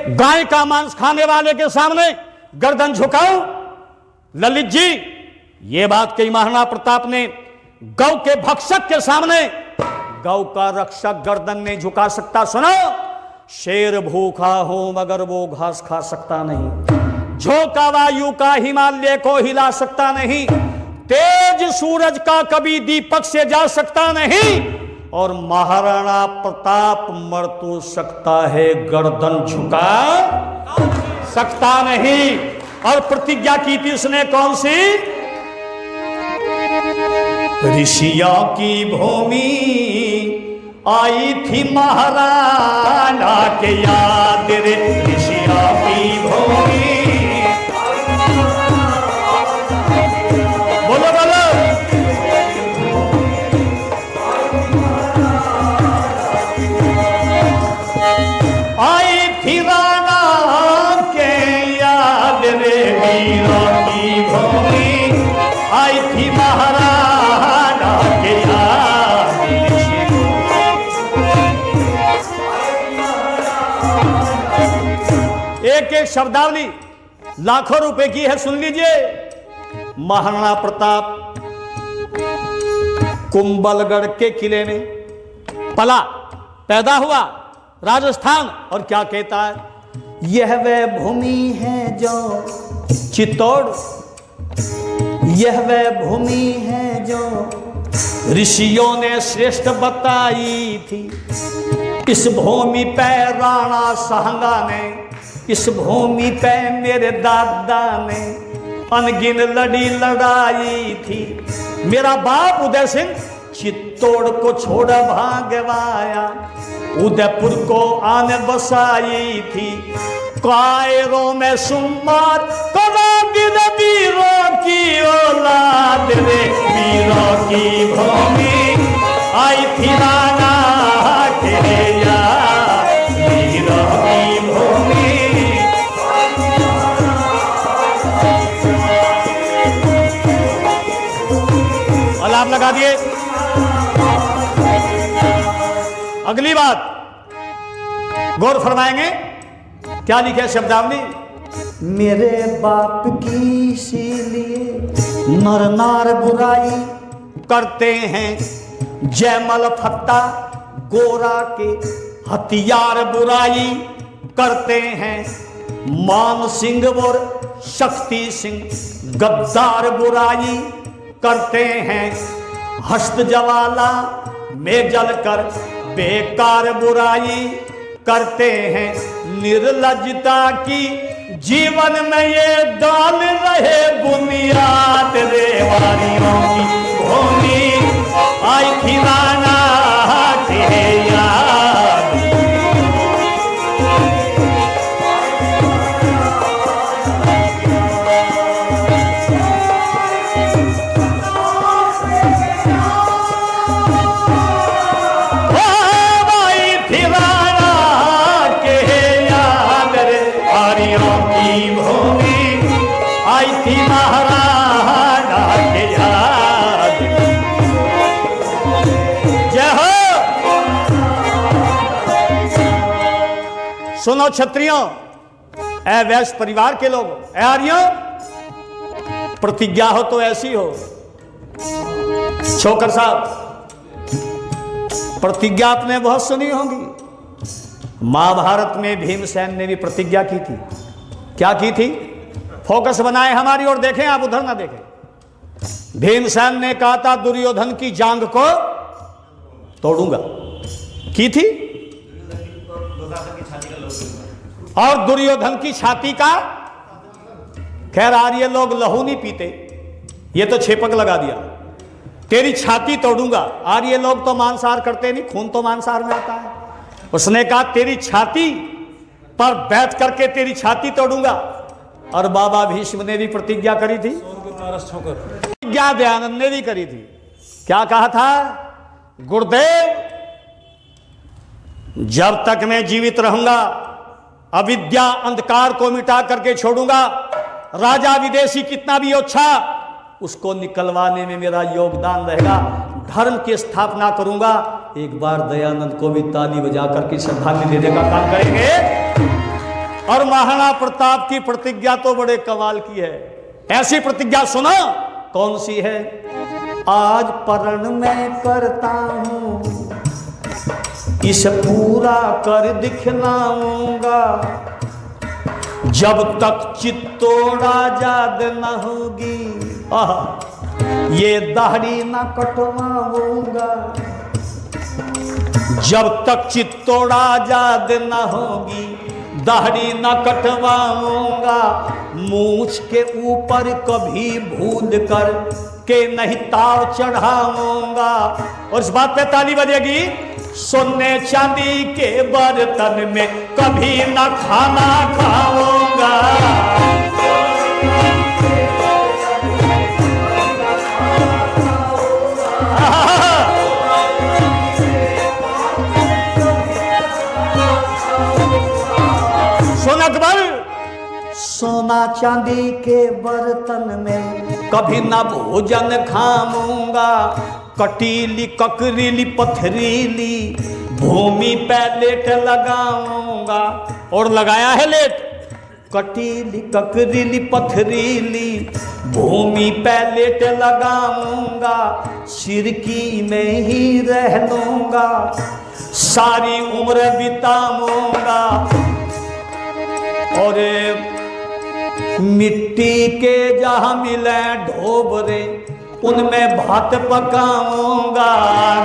गाय का मांस खाने वाले के सामने गर्दन झुकाऊं? ललित जी, ये बात कही महाराणा प्रताप ने। गौ के भक्षक के सामने गौ का रक्षक गर्दन नहीं झुका सकता। सुनो, शेर भूखा हो मगर वो घास खा सकता नहीं, झोंका वायु का हिमालय को हिला सकता नहीं, तेज सूरज का कभी दीपक से जा सकता नहीं, और महाराणा प्रताप मर तो सकता है, गर्दन झुका सकता नहीं। और प्रतिज्ञा की थी उसने कौन सी? ऋषियों की भूमि आई थी महाराणा के याद रे, ऋषियों की भूमि। बोलो बोलो। आई थी राणा के याद रे, वीरों की भूमि आई थी महाराणा के याद। एक एक शब्दावली लाखों रुपए की है, सुन लीजिए। महाराणा प्रताप कुंभलगढ़ के किले में पला, पैदा हुआ, राजस्थान। और क्या कहता है? यह वह भूमि है जो चित्तौड़, यह वह भूमि है जो ऋषियों ने श्रेष्ठ बताई थी। इस भूमि पे राणा साहंगा ने, इस भूमि पे मेरे दादा ने अनगिन लड़ी लड़ाई थी। मेरा बाप उदय सिंह चित्तौड़ को छोड़ भागवाया, उदयपुर को आने बसाई थी। कायरों में सुमार करा दिन वीरों की औलाद रे, वीरों की भूमि आई थी राणा के याद, वीरों की भूमि। अलाप लगा दिए। अगली बात गौर फरमाएंगे, क्या लिखे शब्दावली? मेरे बाप की इसीलिए नर नार बुराई करते हैं, जयमल फत्ता गोरा के हथियार बुराई करते हैं। मान सिंह और शक्ति सिंह गद्दार बुराई करते हैं। हस्त ज्वाला में जलकर बेकार बुराई करते हैं। निर्लजता की जीवन में ये डाल रहे बुनियाद रे, वारियों की भूमि आई थी राणा के याद। सुनो क्षत्रियों, ए वैश्य परिवार के लोग, ए आर्यों, प्रतिज्ञा हो तो ऐसी हो। छोकर साहब, प्रतिज्ञा आपने बहुत सुनी होगी। महाभारत में भीमसेन ने भी प्रतिज्ञा की थी। क्या की थी? फोकस बनाए हमारी ओर देखें, आप उधर ना देखें। भीमसेन ने कहा था दुर्योधन की जांघ को तोड़ूंगा, की थी, और दुर्योधन की छाती का, खैर आर्य लोग लहू नहीं पीते, ये तो छेपक लगा दिया, तेरी छाती तोड़ूंगा। आर्य लोग तो मांसाहार करते नहीं, खून तो मांसाहार में आता है। उसने कहा तेरी छाती पर बैठ करके तेरी छाती तोड़ूंगा। और बाबा भीष्म ने भी प्रतिज्ञा करी थी, प्रतिज्ञा दयानंद ने भी करी थी। क्या कहा था? गुरुदेव, जब तक मैं जीवित रहूंगा अविद्या अंधकार को मिटा करके छोड़ूंगा। राजा विदेशी कितना भी अच्छा, उसको निकलवाने में मेरा योगदान रहेगा। धर्म की स्थापना करूंगा। एक बार दयानंद को भी ताली बजा करके श्रद्धांजलि देने का काम करेंगे। और महाराणा प्रताप की प्रतिज्ञा तो बड़े कमाल की है। ऐसी प्रतिज्ञा सुना, कौन सी है? आज प्रण मैं करता हूं, इसे पूरा कर दिखलाऊंगा, जब तक चित्तौड़ आजाद न होगी, ये दाढ़ी न कटवाऊंगा, जब तक चित्तौड़ आजाद न होगी, दाढ़ी न कटवाऊंगा, मूछ के ऊपर कभी भूल कर के नहीं ताव चढ़ाऊंगा। और इस बात पे ताली बजेगी। सोने चांदी के बर्तन में कभी न खाना खाऊंगा, सोना चांदी के बर्तन में कभी ना भोजन खाऊंगा, कटीली ककरीली पथरीली भूमि पे लेट लगाऊंगा। और लगाया है लेट, कटीली ककरीली पथरीली भूमि पे लेट लगाऊंगा, सिरकी में ही रह लूंगा, सारी उम्र बिताऊंगा। और मिट्टी के जहां मिले ढोबरे, उनमें भात पकाऊंगा,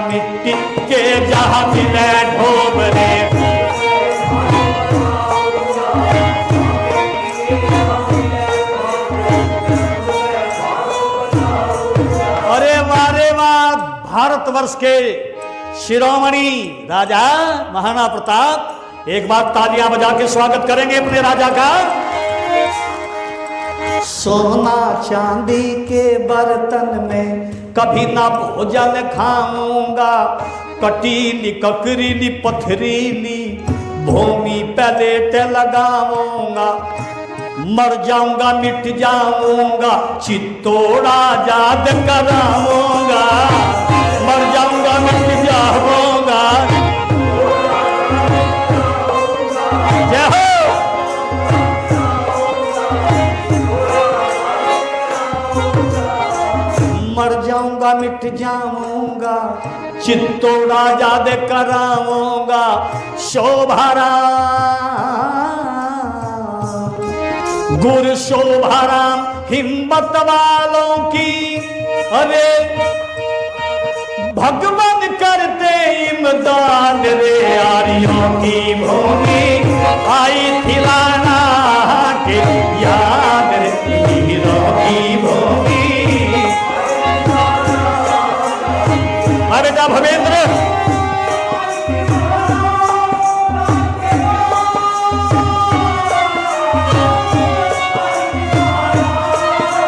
मिट्टी के जहां मिले ढोबरे, अरे वारे वाह, भारतवर्ष के शिरोमणि राजा महाराणा प्रताप, एक बार तालियां बजा के स्वागत करेंगे अपने राजा का। सोना चांदी के बर्तन में कभी ना भोजन खाऊंगा, कटीली ककरीली पथरीली भूमि पे लेट लगाऊंगा, मर जाऊंगा मिट जाऊंगा, चित्तौड़ आजाद कराऊंगा, मर जाऊंगा मिट जाऊंगा। जय हो। मर जाऊंगा मिट जाऊंगा, चित्तौड़ आजाद कराऊंगा, शोभाराम गुरु शोभाराम हिम्मत वालों की, अरे भगवान करते इमदाद रे, आर्यों की भूमि आई थी लाना के याद रे, हीरों की भूमि। बेटा भवेंद्र,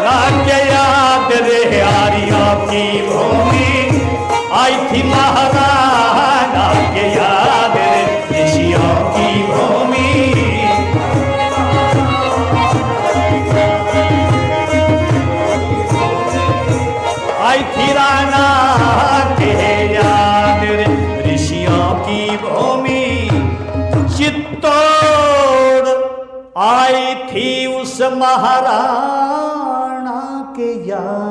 राज्य याद रे, आर्यों की भूमि आई थी महाराणा के याद रे, ऋषियों की भूमि। आई थी राणा के याद रे, ऋषियों की भूमि। चित्तौड़ आई थी उस महाराणा के याद